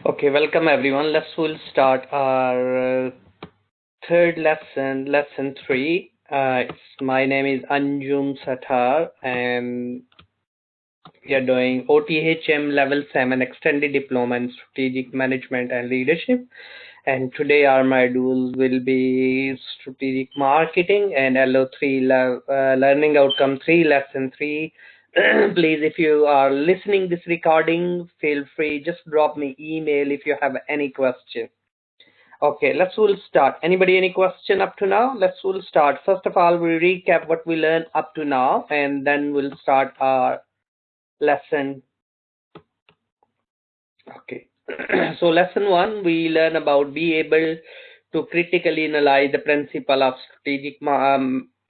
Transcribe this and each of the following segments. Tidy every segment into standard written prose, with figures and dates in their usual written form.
Okay, welcome everyone. We'll start our third lesson, lesson 3. My name is Anjum Satar, and we are doing OTHM Level 7 Extended Diploma in Strategic Management and Leadership. And today our modules will be Strategic Marketing and L03 Learning Outcome 3, Lesson 3. Please, if you are listening this recording, feel free, just drop me email if you have any question. Okay, we'll start. Anybody any question up to now? We'll start. First of all, we'll recap what we learned up to now, and then we'll start our lesson. Okay. So lesson 1, we learn about be able to critically analyze the principle of strategic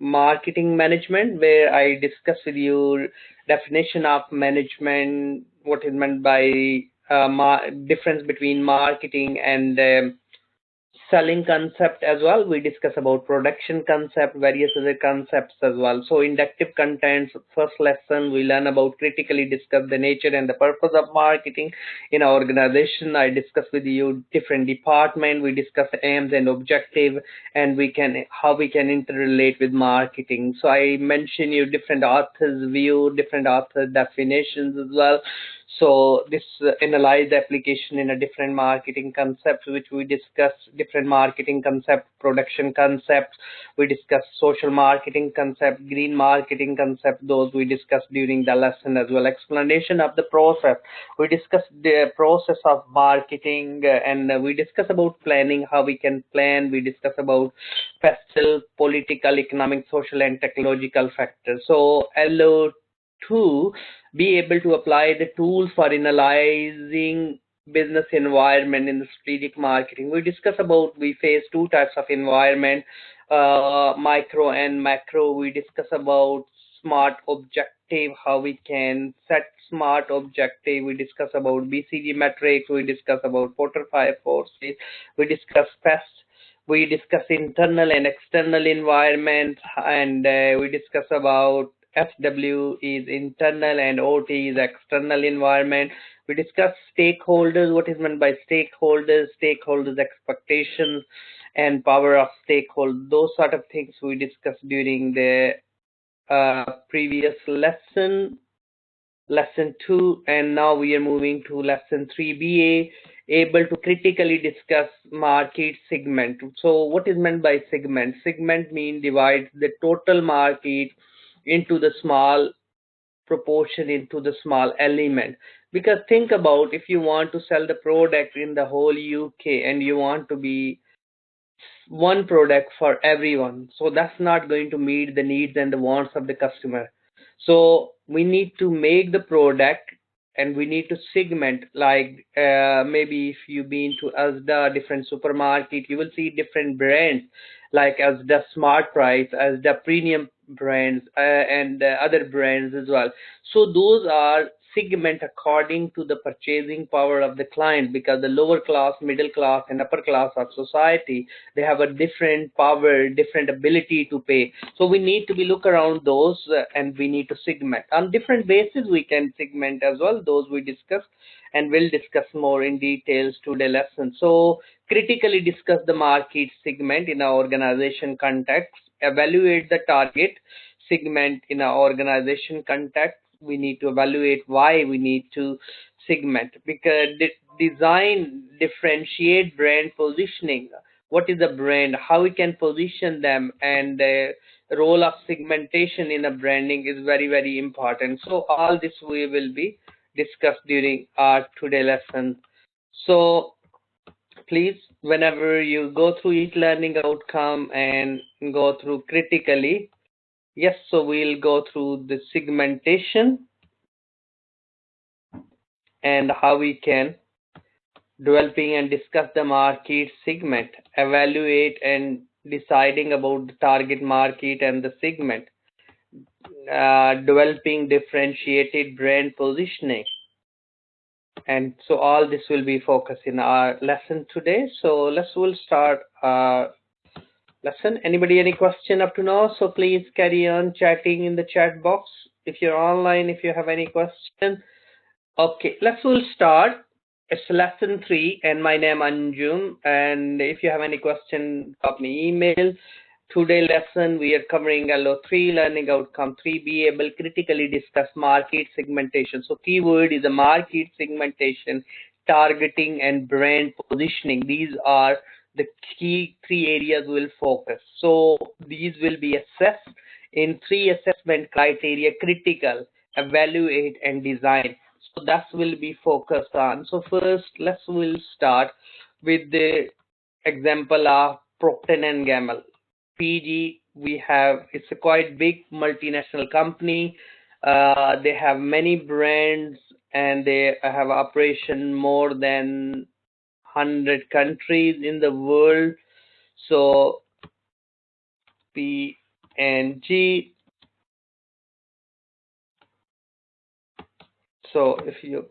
marketing management, where I discuss with you definition of management, what is meant by difference between marketing and selling concept as well. We discuss about production concept, various other concepts as well. So inductive contents, first lesson, we learn about critically discuss the nature and the purpose of marketing in our organization. I discuss with you different department. We discuss aims and objective, and how we can interrelate with marketing. So I mention you different authors view, different author definitions as well. So this analyze the application in a different marketing concepts, which we discuss different marketing concept, production concepts. We discuss social marketing concept, green marketing concept. Those we discussed during the lesson as well. Explanation of the process. We discuss the process of marketing, and we discuss about planning, how we can plan. We discuss about fiscal, political, economic, social, and technological factors. So LO2, be able to apply the tools for analyzing business environment in the strategic marketing. We face two types of environment, micro and macro. We discuss about smart objective, how we can set smart objective. We discuss about BCG metrics. We discuss about Porter 5 forces. We discuss PEST. We discuss internal and external environment, and we discuss about FW is internal and OT is external environment. We discuss stakeholders, what is meant by stakeholders expectations, and power of stakeholders. Those sort of things we discussed during the previous lesson, lesson 2, and now we are moving to lesson 3. Be able to critically discuss market segment. So what is meant by segment? Segment means divide the total market into the small proportion, into the small element. Because think about, if you want to sell the product in the whole UK and you want to be one product for everyone, so that's not going to meet the needs and the wants of the customer. So we need to make the product, and we need to segment, like maybe if you've been to ASDA, different supermarket, you will see different brands like ASDA Smart Price, ASDA Premium brands, and other brands as well. So those are segment according to the purchasing power of the client, because the lower class, middle class, and upper class of society, they have a different power, different ability to pay. So we need to be look around those, and we need to segment on different basis. We can segment as well. Those we discuss, and we'll discuss more in details today lesson. So critically discuss the market segment in our organization context, evaluate the target segment in our organization context. We need to evaluate why we need to segment, because design, differentiate brand positioning. What is the brand, how we can position them, and the role of segmentation in a branding is very, very important. So all this we will be discussed during our today lesson. So please, whenever you go through each learning outcome and go through critically, yes, so we'll go through the segmentation and how we can developing and discuss the market segment, evaluate and deciding about the target market and the segment, developing differentiated brand positioning. And so all this will be focused in our lesson today. So we'll start our lesson. Anybody any question up to now? So please carry on chatting in the chat box if you're online, if you have any question. Okay, we'll start. It's lesson 3, and my name Anjum. And if you have any question, drop me email. Today lesson we are covering L03, learning outcome 3, be able critically discuss market segmentation. So keyword is a market segmentation, targeting and brand positioning. These are the key 3 areas we'll focus. So these will be assessed in 3 assessment criteria: critical, evaluate, and design. So that will be focused on. So first we'll start with the example of Procter and Gamble. PG, we have, it's a quite big multinational company. They have many brands and they have operation more than 100 countries in the world. So P and G. So if you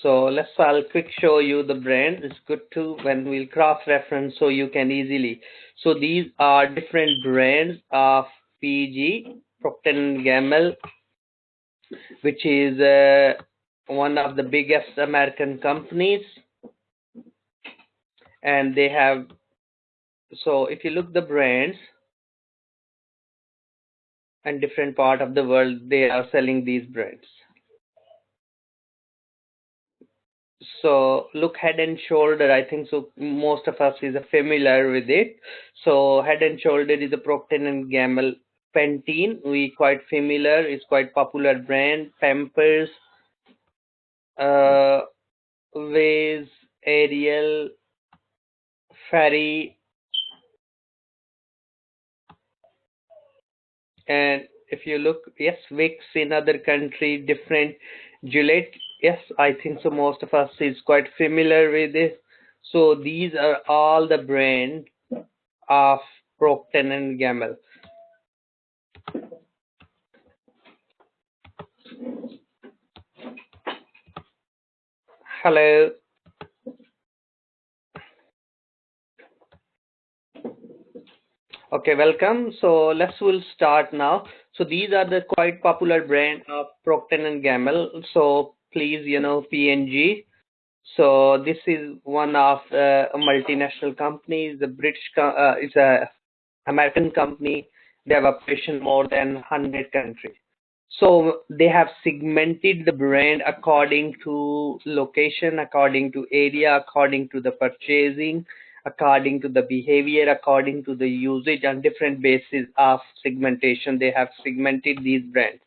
I'll quick show you the brand. It's good to when we'll cross reference so you can easily. So these are different brands of PG, Procter and Gamble, which is one of the biggest American companies, and they have. So if you look the brands and different part of the world, they are selling these brands. So look, Head and Shoulder, I think so most of us is familiar with it. So Head and Shoulder is a Procter and Gamble. Pantene, we quite familiar, is quite popular brand. Pampers, uh, Waze, Ariel, Fairy, and if you look, yes, Vicks in other country, different. Gillette, yes, I think so most of us is quite familiar with this. So these are all the brands of Procter and Gamble. Hello. Okay, welcome. So we'll start now. So these are the quite popular brand of Procter and Gamble. So please, P&G. So this is one of a multinational companies. The it's a American company. They have operation more than 100 countries. So they have segmented the brand according to location, according to area, according to the purchasing, according to the behavior, according to the usage, on different basis of segmentation. They have segmented these brands.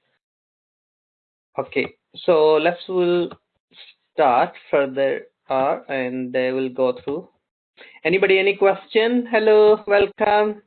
Okay, so we'll start further and they will go through. Anybody, any question? Hello, welcome.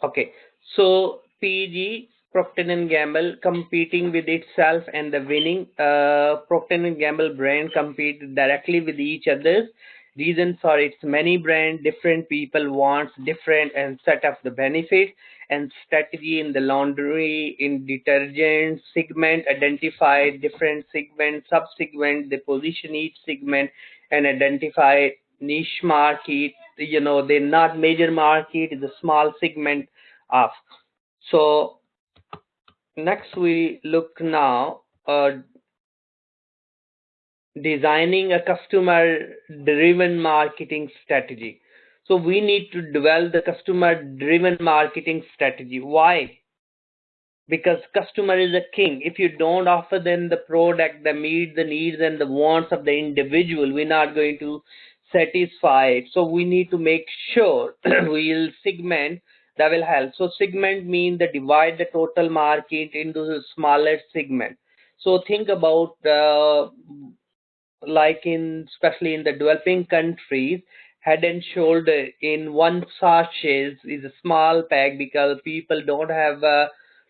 Okay, so PG, Procter and Gamble, competing with itself and the winning. Procter and Gamble brand compete directly with each other. Reason for its many brand, different people wants different and set of the benefit and strategy in the laundry, in detergent segment, identify different segment, sub-segment, they position each segment and identify niche market. They're not major market, it's a small segment of. So next we look now designing a customer driven marketing strategy. So we need to develop the customer driven marketing strategy. Why? Because customer is a king. If you don't offer them the product that meet the needs and the wants of the individual, we're not going to satisfy it. So we need to make sure we'll segment. That will help. So segment means the divide the total market into the smaller segment. So think about like in especially in the developing countries, Head and Shoulder in one sachet is a small pack because people don't have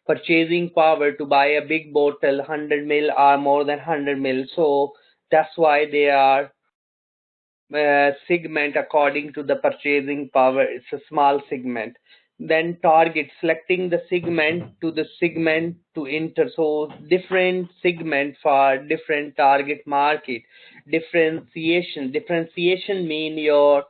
purchasing power to buy a big bottle 100 ml or more than 100 ml. So that's why they are segment according to the purchasing power. It's a small segment. Then target, selecting the segment to enter. So different segment for different target market. Differentiation mean your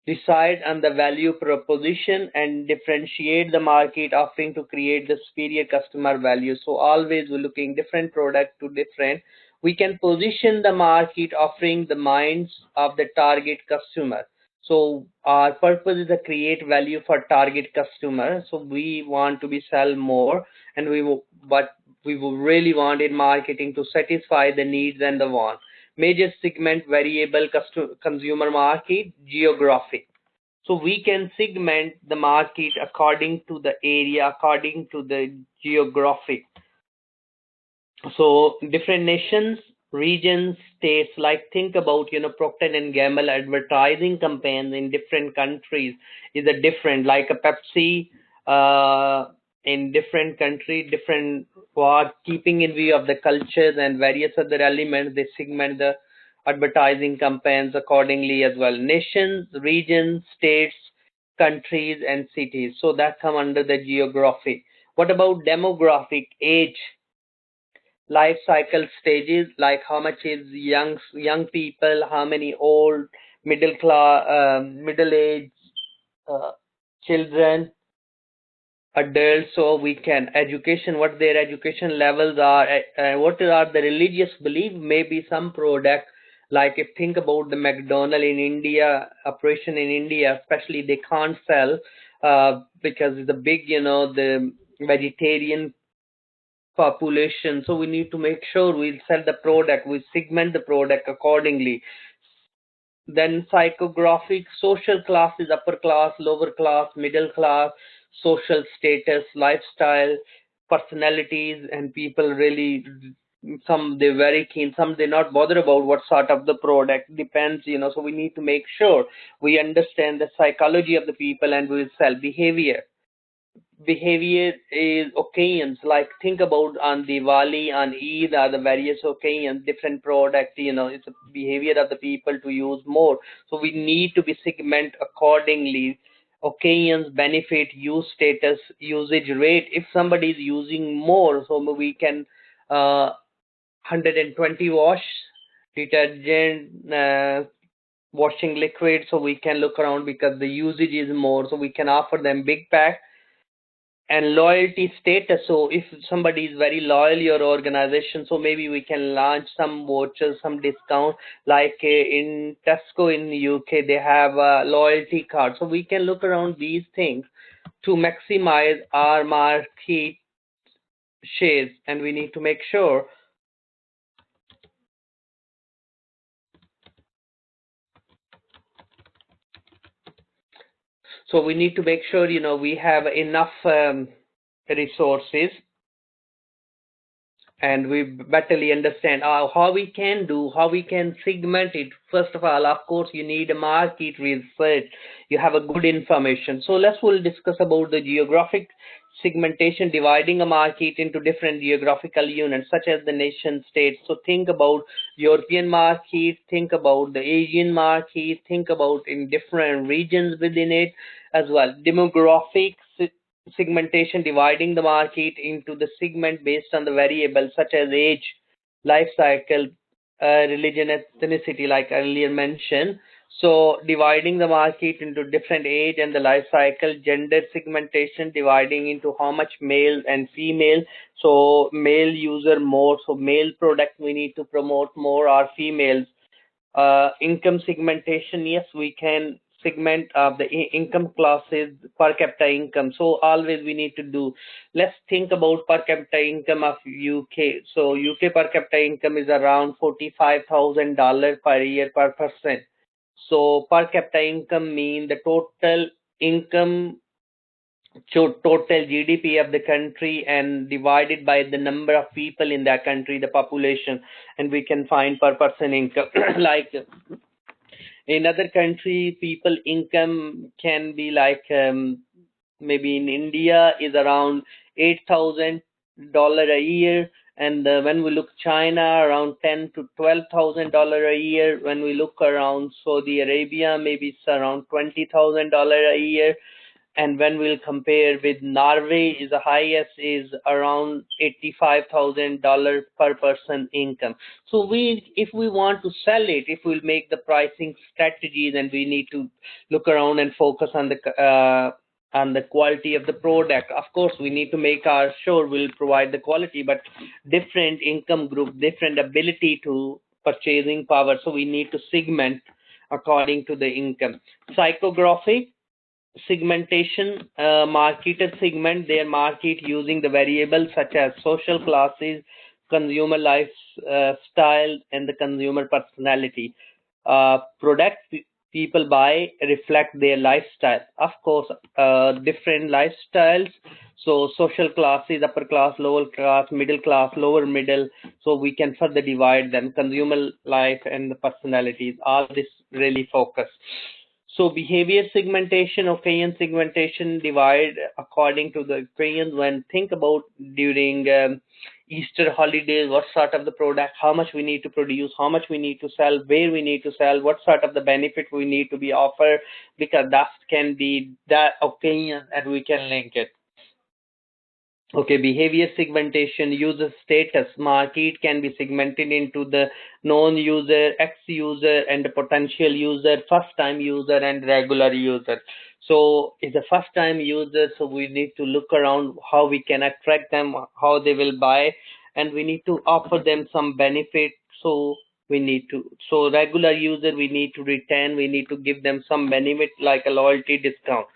decide on the value proposition, and differentiate the market offering to create the superior customer value. So always we're looking different product to different. We can position the market offering the minds of the target customer. So our purpose is to create value for target customer. So we want to be sell more, and but we will really want in marketing to satisfy the needs and the want. Major segment variable consumer market geographic. So we can segment the market according to the area, according to the geographic. So different nations, regions, states, like think about, Procter and Gamble advertising campaigns in different countries is a different, like a Pepsi in different country, different, what, keeping in view of the cultures and various other elements, they segment the advertising campaigns accordingly as well. Nations, regions, states, countries, and cities. So that come under the geographic. What about demographic, age, life cycle stages, like how much is young people, how many old, middle class, middle age, uh, children, adults. So we can education, what their education levels are, what are the religious belief. Maybe some product, like if think about the McDonald in India, operation in India especially, they can't sell because the big, the vegetarian population. So we need to make sure we sell the product, we segment the product accordingly. Then psychographic, social classes, upper class, lower class, middle class, social status, lifestyle, personalities, and people really, some they're very keen, some they're not bothered about what sort of the product, depends, so we need to make sure we understand the psychology of the people and we will sell. Behavior is occasions, like think about on Diwali, on Eid, or the various occasions, different product, it's a behavior of the people to use more. So we need to be segment accordingly. Occasions, benefit, use status, usage rate. If somebody is using more, so we can 120 wash detergent, washing liquid, so we can look around because the usage is more, so we can offer them big pack. And loyalty status, so if somebody is very loyal your organization, so maybe we can launch some vouchers, some discount, like in Tesco in the UK they have a loyalty card. So we can look around these things to maximize our market shares, and we need to make sure. So we need to make sure, we have enough resources, and we betterly understand how we can do, how we can segment it. First of all, of course, you need a market research. You have a good information. So we'll discuss about the geographic segmentation, dividing a market into different geographical units, such as the nation states. So think about European market, think about the Asian market, think about in different regions within it as well. Demographics segmentation, dividing the market into the segment based on the variables such as age, life cycle, religion, ethnicity, like earlier mentioned. So dividing the market into different age and the life cycle. Gender segmentation, dividing into how much male and female. So male user more, so male product we need to promote more, or females. Income segmentation, yes, we can segment of the income classes, per capita income. So always we need to do. Let's think about per capita income of UK. So UK per capita income is around $45,000 per year per person. So per capita income mean the total income, total GDP of the country, and divided by the number of people in that country, the population, and we can find per person income. Like in other country, people income can be like maybe in India is around $8,000 a year, and when we look China, around $10,000 to $12,000 a year. When we look around Saudi Arabia, maybe it's around $20,000 a year. and when we'll compare with Norway, is the highest is around $85,000 per person income. So if we want to sell it, if we'll make the pricing strategy, then we need to look around and focus on the quality of the product. Of course, we need to make sure we'll provide the quality, but different income group, different ability to purchasing power. So we need to segment according to the income. Psychographic segmentation, marketed segment their market using the variables such as social classes, consumer lifestyle, and the consumer personality. Products people buy reflect their lifestyle. Of course, different lifestyles. So social classes, upper class, lower class, middle class, lower middle. So we can further divide them. Consumer life and the personalities. All this really focus. So behavior segmentation, occasion segmentation, divide according to the occasions. When think about during Easter holidays, what sort of the product, how much we need to produce, how much we need to sell, where we need to sell, what sort of the benefit we need to be offered, because that can be that occasion and we can link it. Okay, behavior segmentation, user status, market can be segmented into the known user, ex-user, and the potential user, first-time user, and regular user. So it's a first-time user, so we need to look around how we can attract them, how they will buy, and we need to offer them some benefit. So regular user, we need to retain, we need to give them some benefit like a loyalty discount.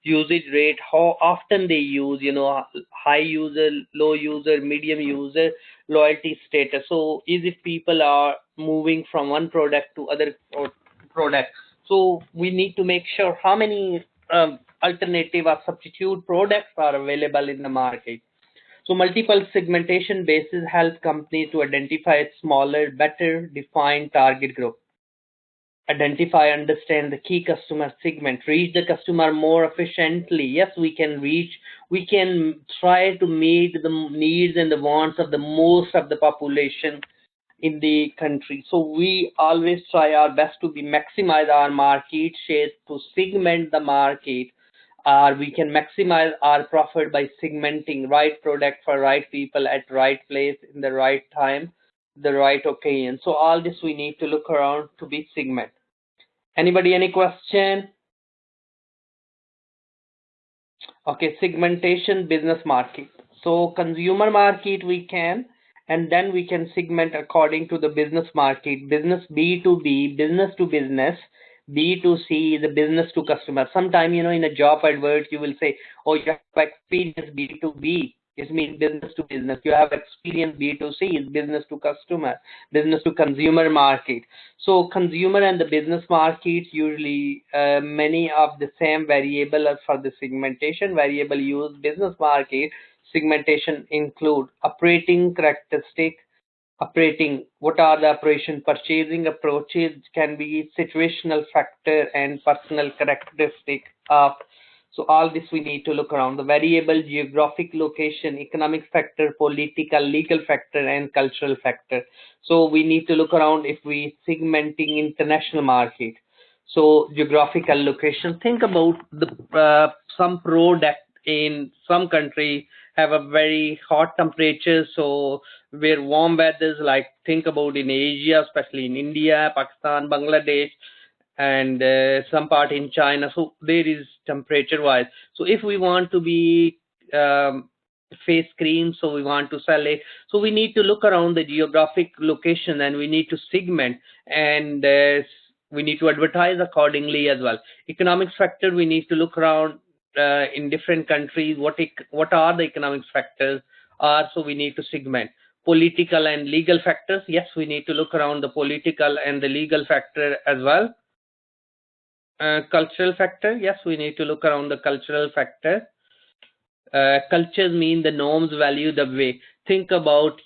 Usage rate, how often they use, high user, low user, medium user, loyalty status. So is if people are moving from one product to other product. So we need to make sure how many alternative or substitute products are available in the market. So multiple segmentation bases help companies to identify smaller, better defined target group. Identify, understand the key customer segment, reach the customer more efficiently. Yes, we can try to meet the needs and the wants of the most of the population in the country. So we always try our best to maximize our market share, to segment the market, or we can maximize our profit by segmenting right product for right people at right place in the right time, the right occasion. So all this we need to look around to be segment. Anybody, any question? Okay, segmentation, business market. So consumer market we can, and then we can segment according to the business market. Business B2B, business to business. B2C is a business to customer. Sometime, in a job advert, you will say, oh, you have experience B2B. It means business to business. You have experience B2C is business to customer, business to consumer market. So consumer and the business market usually many of the same variable as for the segmentation. Variable use business market segmentation include operating characteristic. What are the operation? Purchasing approaches can be situational factor and personal characteristic of. So all this we need to look around. The variable, geographic location, economic factor, political, legal factor, and cultural factor. So we need to look around if we segmenting international market. So geographical location. Think about the some product in some country have a very hot temperature. So where warm weathers, like think about in Asia, especially in India, Pakistan, Bangladesh, and some part in China. So there is temperature wise. So if we want to be face cream, so we want to sell it, so we need to look around the geographic location, and we need to segment, and we need to advertise accordingly as well. Economics factor, we need to look around in different countries, what are the economics factors are, so we need to segment. Political and legal factors, yes, we need to look around the political and the legal factor as well. Cultural factor, yes, we need to look around the cultural factor. Cultures mean the norms, value, the way. Think about,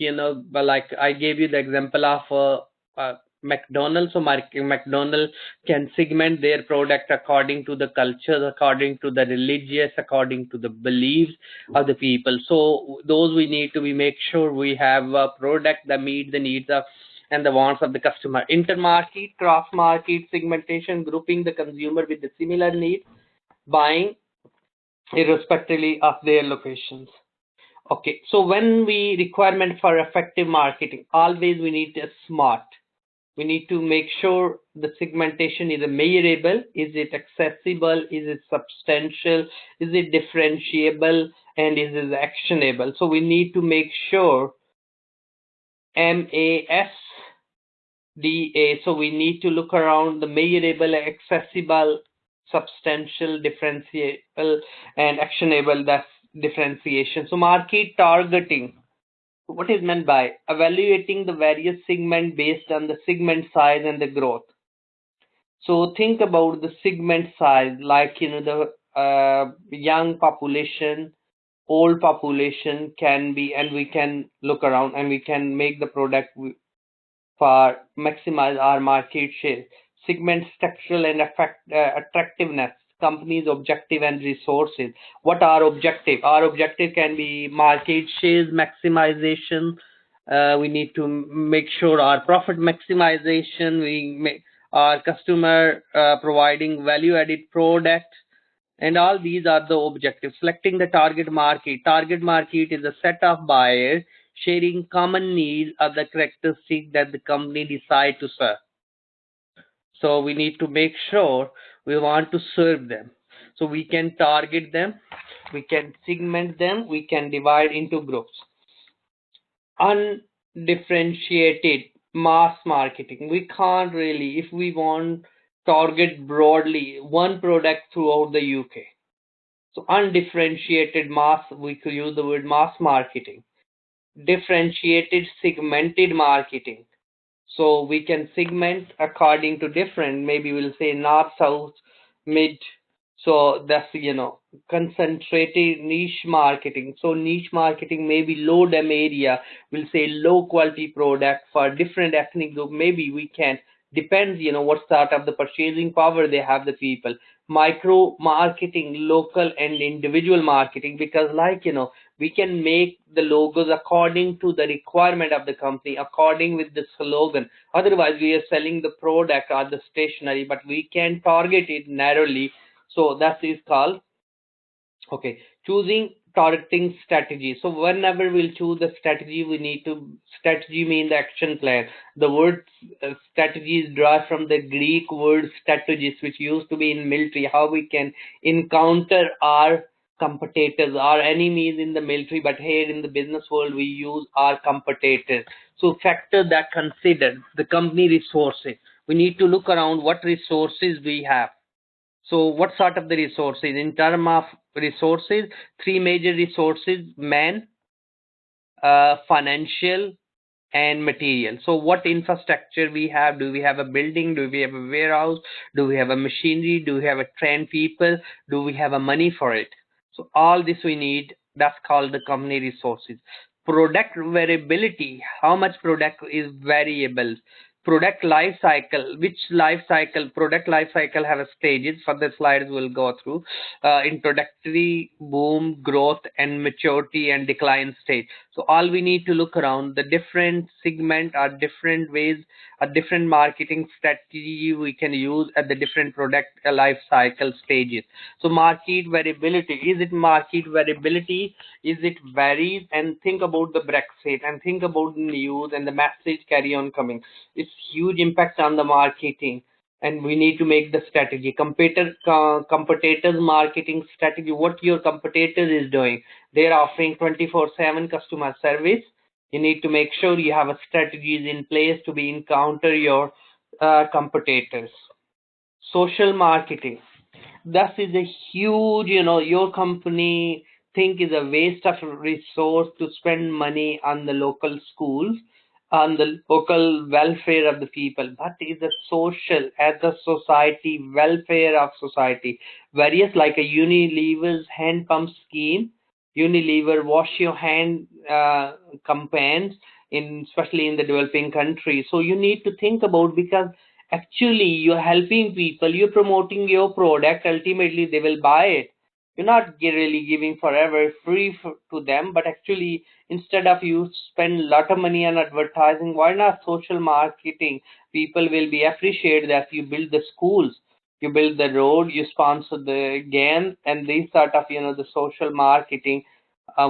like I gave you the example of McDonald's. So McDonald's can segment their product according to the culture, according to the religious, according to the beliefs of the people. So those we need to make sure we have a product that meets the needs of and the wants of the customer. Intermarket, cross-market segmentation, grouping the consumer with the similar needs, buying irrespectively of their locations. Okay, so when we requirement for effective marketing, always we need a smart. We need to make sure the segmentation is measurable, is it accessible, is it substantial, is it differentiable, and is it actionable. So we need to make sure MASDA. So we need to look around the measurable, accessible, substantial, differentiable, and actionable. That's differentiation. So market targeting. What is meant by evaluating the various segment based on the segment size and the growth. So think about the segment size, like the young population, old population can be, and we can look around and we can make the product for maximize our market share. Segment structural and attractiveness, company's objective and resources. What are objective? Our objective can be market shares maximization. We need to make sure our profit maximization. We make our customer providing value added product, and all these are the objectives. Selecting the target market. Target market is a set of buyers sharing common needs or the characteristics that the company decide to serve. So we need to make sure we want to serve them. So we can target them, we can segment them, we can divide into groups. Undifferentiated mass marketing. We can't really, if we want target broadly one product throughout the UK. So undifferentiated mass, we could use the word mass marketing. Differentiated segmented marketing. So we can segment according to different, maybe we'll say north, south, mid. So that's, concentrated niche marketing. So niche marketing, maybe low dem area, we'll say low quality product for different ethnic group. Maybe we can, depends, what sort of the purchasing power they have, the people. Micro marketing, local and individual marketing, because we can make the logos according to the requirement of the company, according with the slogan. Otherwise we are selling the product or the stationery, but we can target it narrowly. So that is called, okay, choosing targeting strategy. So whenever we'll choose the strategy, we need to, strategy mean the action plan. The word strategy is derived from the Greek word strategist, which used to be in military, how we can encounter our competitors, our enemies in the military, but here in the business world we use our competitors. So factor that consider the company resources. We need to look around what resources we have. So what sort of the resources? In terms of resources, three major resources: man, financial, and material. So what infrastructure we have? Do we have a building? Do we have a warehouse? Do we have a machinery? Do we have a trained people? Do we have a money for it? So all this we need. That's called the company resources. Product variability. How much product is variable? Product life cycle. Which life cycle? Product life cycle have a stages. For the slides we'll go through. Introductory, boom, growth, and maturity and decline stage. So all we need to look around the different segment or different ways, a different marketing strategy we can use at the different product life cycle stages. So market variability. Is it market variability? Is it varies? And think about the Brexit and think about the news and the message carry on coming. It's huge impact on the marketing, and we need to make the strategy. Competitors marketing strategy. What your competitor is doing? They're offering 24/7 customer service. You need to make sure you have a strategies in place to be encounter your competitors. Social marketing. That is a huge, your company think is a waste of resource to spend money on the local schools, on the local welfare of the people. That is a social, as a society, welfare of society. Various like a Unilever's hand pump scheme, Unilever wash your hand campaigns, especially in the developing countries. So you need to think about, because actually you're helping people, you're promoting your product, ultimately they will buy it. You're not really giving forever free to them, but actually instead of you spend a lot of money on advertising, why not social marketing? People will be appreciated that you build the schools. you build the road, you sponsor the games, and these sort of, the social marketing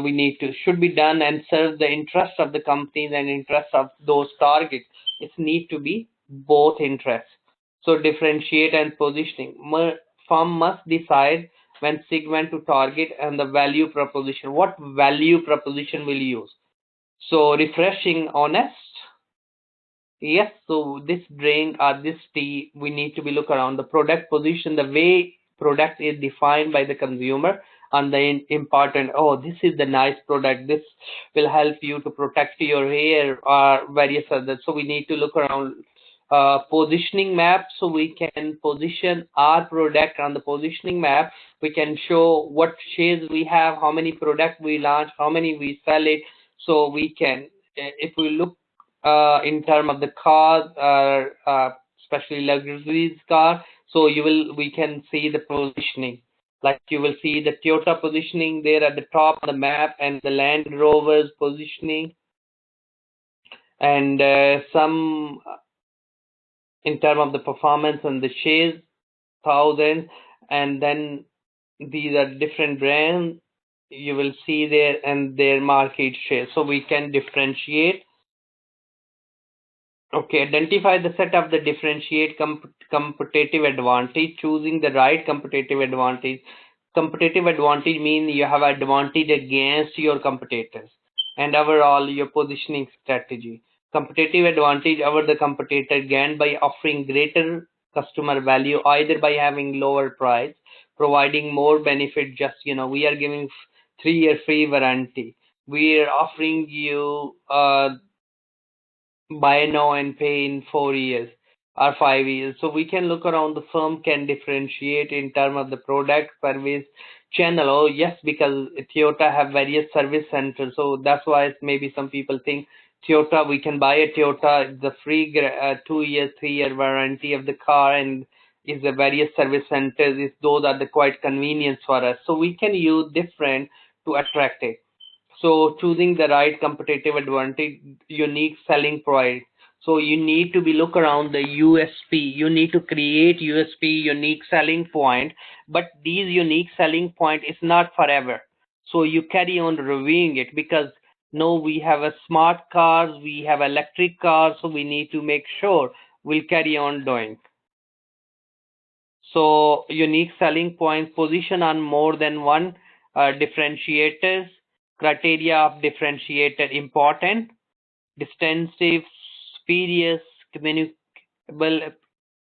we need to should be done and serve the interest of the companies and interest of those targets. It need to be both interests. So differentiate and positioning. Firm must decide when segment to target and the value proposition. What value proposition will you use? So refreshing, honest. Yes, so this drink or this tea, we need to be look around the product position, the way product is defined by the consumer, and the important, oh, this is the nice product. This will help you to protect your hair or various others. So we need to look around positioning map, so we can position our product on the positioning map. We can show what shares we have, how many products we launch, how many we sell it. So we can, if we look in terms of the cars, especially luxuries car. So we can see the positioning. Like you will see the Toyota positioning there at the top of the map, and the Land Rover's positioning, and some in terms of the performance and the shares, thousands, and then these are different brands. You will see there and their market share. So we can differentiate. Okay, identify the set of the differentiate competitive advantage, choosing the right competitive advantage. Competitive advantage means you have advantage against your competitors, and overall your positioning strategy. Competitive advantage over the competitor gained by offering greater customer value, either by having lower price, providing more benefit. Just, we are giving 3-year free warranty. We are offering you buy now and pay in 4 years or 5 years. So we can look around, the firm can differentiate in terms of the product, service, channel. Oh yes, because Toyota have various service centers. So that's why maybe some people think Toyota, we can buy a Toyota, the free 2 years, 3-year warranty of the car, and is the various service centers. Is those are the quite convenience for us. So we can use different to attract it. So choosing the right competitive advantage, unique selling point. So you need to be look around the USP. You need to create USP, unique selling point. But these unique selling point is not forever. So you carry on reviewing it, because no, we have a smart cars, we have electric cars, so we need to make sure we'll carry on doing. So unique selling point, position on more than one differentiators, criteria of differentiator important, distinctive, spurious, communicable,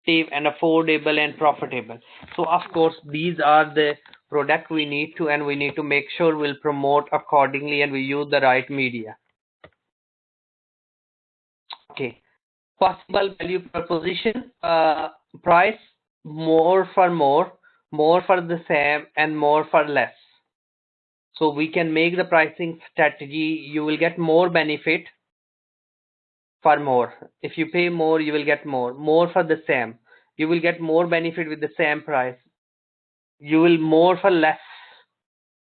and affordable and profitable. So of course these are the product we need to, and we need to make sure we'll promote accordingly and we use the right media. Okay, possible value proposition, price, more for more, more for the same, and more for less. So we can make the pricing strategy. You will get more benefit for more. If you pay more, you will get more. More for the same, you will get more benefit with the same price. You will more for less,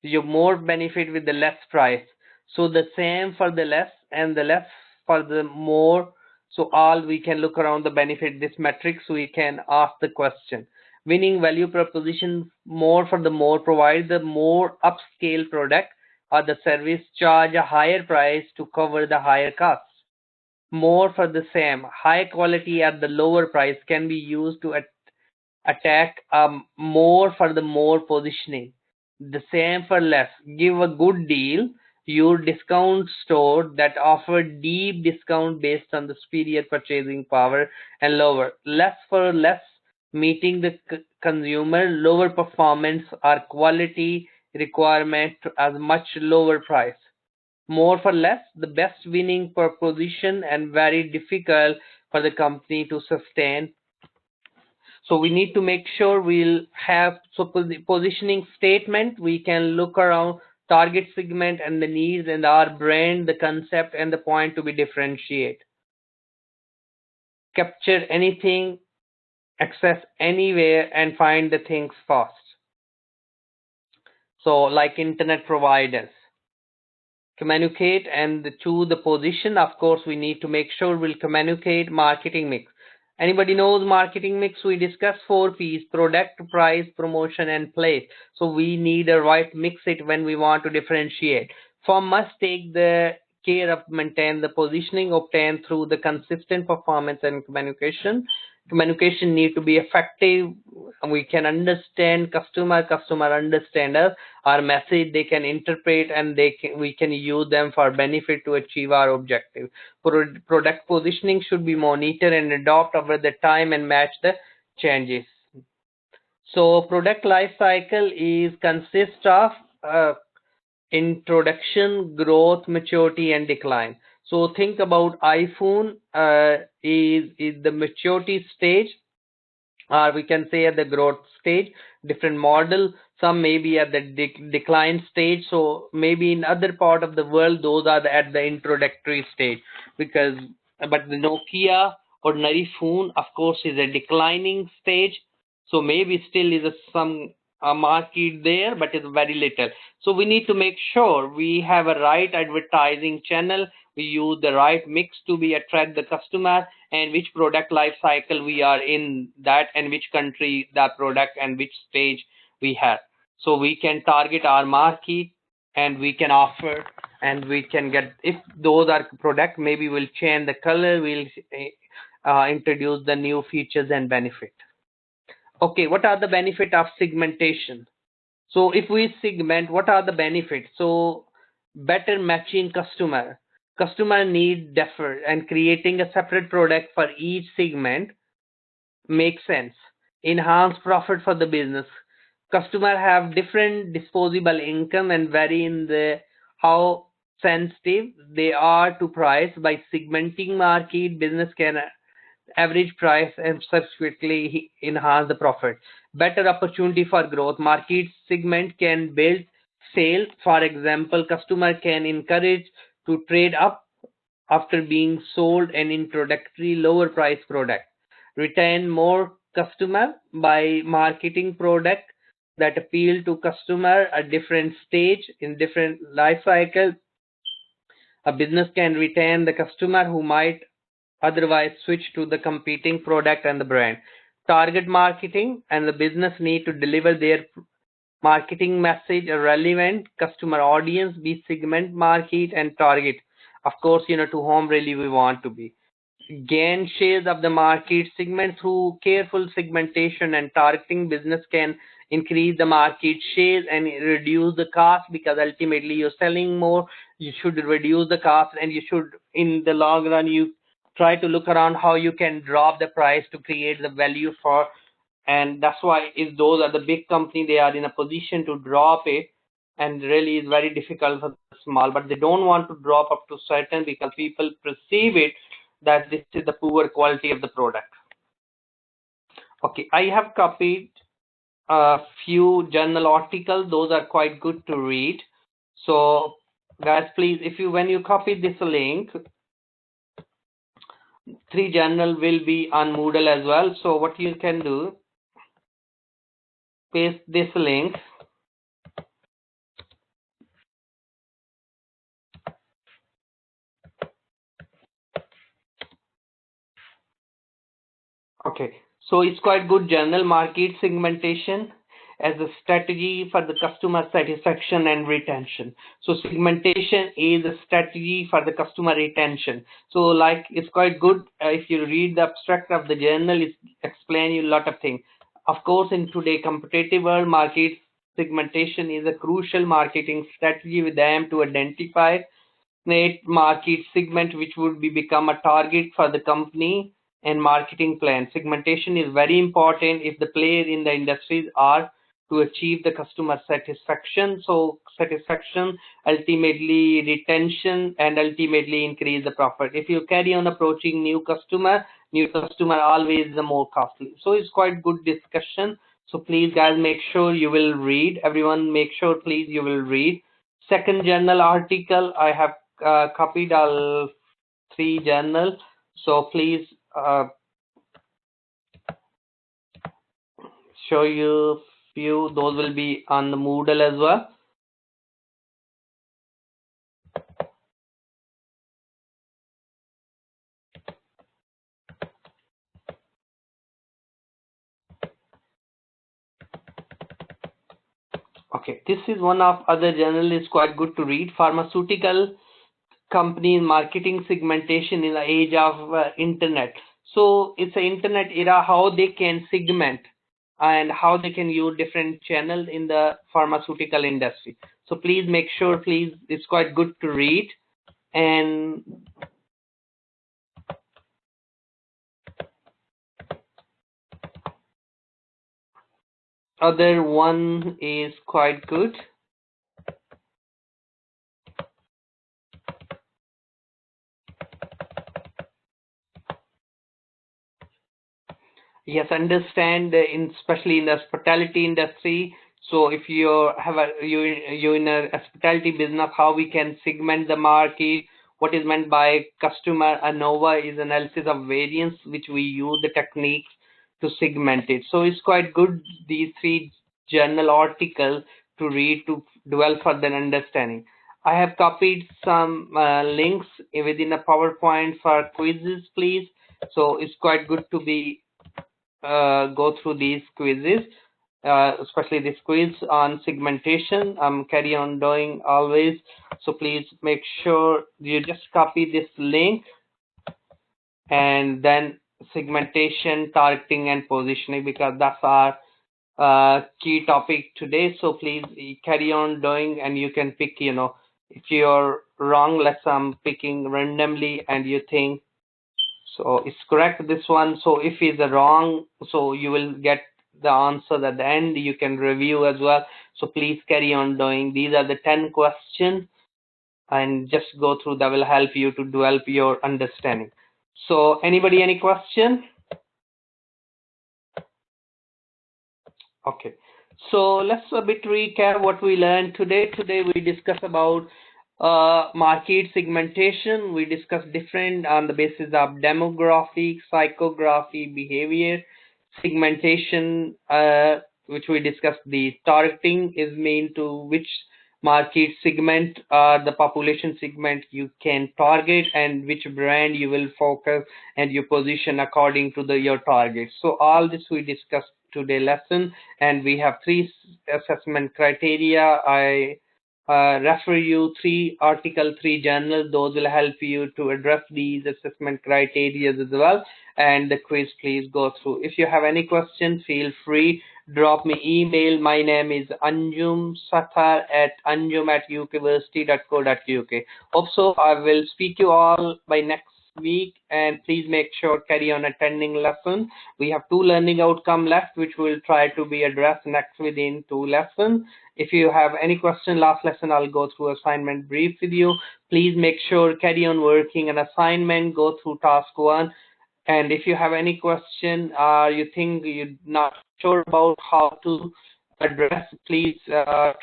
you more benefit with the less price. So the same for the less, and the less for the more. So all we can look around the benefit, this metrics, we can ask the question. Winning value proposition, more for the more, provide the more upscale product or the service, charge a higher price to cover the higher costs. More for the same, high quality at the lower price can be used to attack more for the more positioning. The same for less, give a good deal, your discount store that offer deep discount based on the superior purchasing power, and lower, less for less, meeting the consumer lower performance or quality requirement as much lower price. More for less, the best winning proposition and very difficult for the company to sustain. So we need to make sure we'll have, so positioning statement, we can look around target segment and the needs and our brand, the concept and the point to be differentiate. Capture anything, access anywhere, and find the things fast. So like internet providers. Communicate and choose the position. Of course, we need to make sure we'll communicate marketing mix. Anybody knows marketing mix? We discussed 4 P's: product, price, promotion, and place. So we need a right mix it when we want to differentiate. Firm must take the care of maintain the positioning obtained through the consistent performance and communication. Communication need to be effective. We can understand customer understand us, our message they can interpret, and we can use them for benefit to achieve our objective. Product positioning should be monitored and adopt over the time and match the changes. So product life cycle is consist of introduction, growth, maturity, and decline. So think about iPhone is the maturity stage, or we can say at the growth stage. Different model, some may be at the decline stage. So maybe in other part of the world those are at the introductory stage, because but the Nokia ordinary phone of course is a declining stage. So maybe still is some market there, but it's very little. So we need to make sure we have a right advertising channel, we use the right mix to be attract the customer, and which product life cycle we are in that, and which country that product and which stage we have. So we can target our market, and we can offer, and we can get, if those are product, maybe we'll change the color, we'll introduce the new features and benefit. Okay, what are the benefit of segmentation? So if we segment, what are the benefits? So better matching customer need differ, and creating a separate product for each segment makes sense. Enhance profit for the business. Customer have different disposable income and vary in the how sensitive they are to price. By segmenting market, business can average price and subsequently enhance the profit. Better opportunity for growth. Market segment can build sales. For example, customer can encourage to trade up after being sold an introductory lower price product. Retain more customer by marketing product that appeal to customer at different stage in different life cycle. A business can retain the customer who might otherwise switch to the competing product and the brand. Target marketing, and the business need to deliver their marketing message a relevant customer audience, be segment market and target. Of course, to whom really we want to be. Gain shares of the market segment through careful segmentation and targeting. Business can increase the market shares and reduce the cost, because ultimately you're selling more, you should reduce the cost, and you should in the long run you try to look around how you can drop the price to create the value for. And that's why if those are the big company, they are in a position to drop it, and really is very difficult for the small, but they don't want to drop up to certain, because people perceive it that this is the poor quality of the product. Okay, I have copied a few journal articles. Those are quite good to read. So guys, please, when you copy this link, 3 journal will be on Moodle as well. So what you can do, paste this link. Okay, so it's quite good journal. Market segmentation as a strategy for the customer satisfaction and retention. So segmentation is a strategy for the customer retention. So like it's quite good if you read the abstract of the journal, it explain you a lot of things. Of course, in today competitive world, market segmentation is a crucial marketing strategy with them to identify market segment which would become a target for the company and marketing plan. Segmentation is very important if the players in the industries are to achieve the customer satisfaction. So satisfaction, ultimately retention, and ultimately increase the profit. If you carry on approaching new customer always the more costly. So it's quite good discussion. So please guys, make sure you will read. Everyone, make sure please you will read. Second journal article, I have copied all 3 journal. So please show you few. Those will be on the Moodle as well. Okay, this is one of other journal is quite good to read. Pharmaceutical companies marketing segmentation in the age of internet. So it's an internet era, how they can segment and how they can use different channels in the pharmaceutical industry. So please make sure, please, it's quite good to read. And other one is quite good. Yes, understand in especially in the hospitality industry. So if you have you in a hospitality business, how we can segment the market, what is meant by customer ANOVA is analysis of variance, which we use the techniques to segment it. So it's quite good, these three journal articles to read to develop further understanding. I have copied some links within a PowerPoint for quizzes, please. So it's quite good to be go through these quizzes, especially this quiz on segmentation. Carry on doing always. So please make sure you just copy this link and then segmentation, targeting, and positioning, because that's our key topic today. So please carry on doing, and you can pick, if you're wrong, let's picking randomly and you think so it's correct, this one. So if it's wrong, so you will get the answer at the end. You can review as well. So please carry on doing. These are the 10 questions and just go through. That will help you to develop your understanding. So anybody, any question? Okay. So let's a bit recap what we learned today. Today we discuss about market segmentation. We discuss different on the basis of demographic, psychography, behavior, segmentation, which we discussed. The targeting is mean to which market segment, the population segment you can target, and which brand you will focus and you position according to your target. So all this we discussed today lesson, and we have three assessment criteria. I refer you three journals. Those will help you to address these assessment criteria as well. And the quiz, please go through. If you have any questions, feel free, drop me email. My name is Anjum Sathar at anjum@ukversity.co.uk. Also, I will speak to you all by next week, and please make sure carry on attending lesson. We have 2 learning outcome left, which will try to be addressed next within 2 lessons. If you have any question, last lesson I'll go through assignment brief with you. Please make sure carry on working an assignment, go through task 1. And if you have any question, you think you're not sure about how to address, please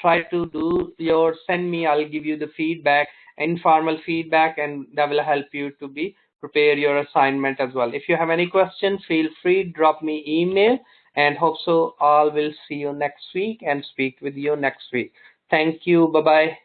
try to do your send me. I'll give you the feedback, informal feedback, and that will help you to be prepare your assignment as well. If you have any questions, feel free, drop me email, and hope so all will see you next week and speak with you next week. Thank you. Bye bye.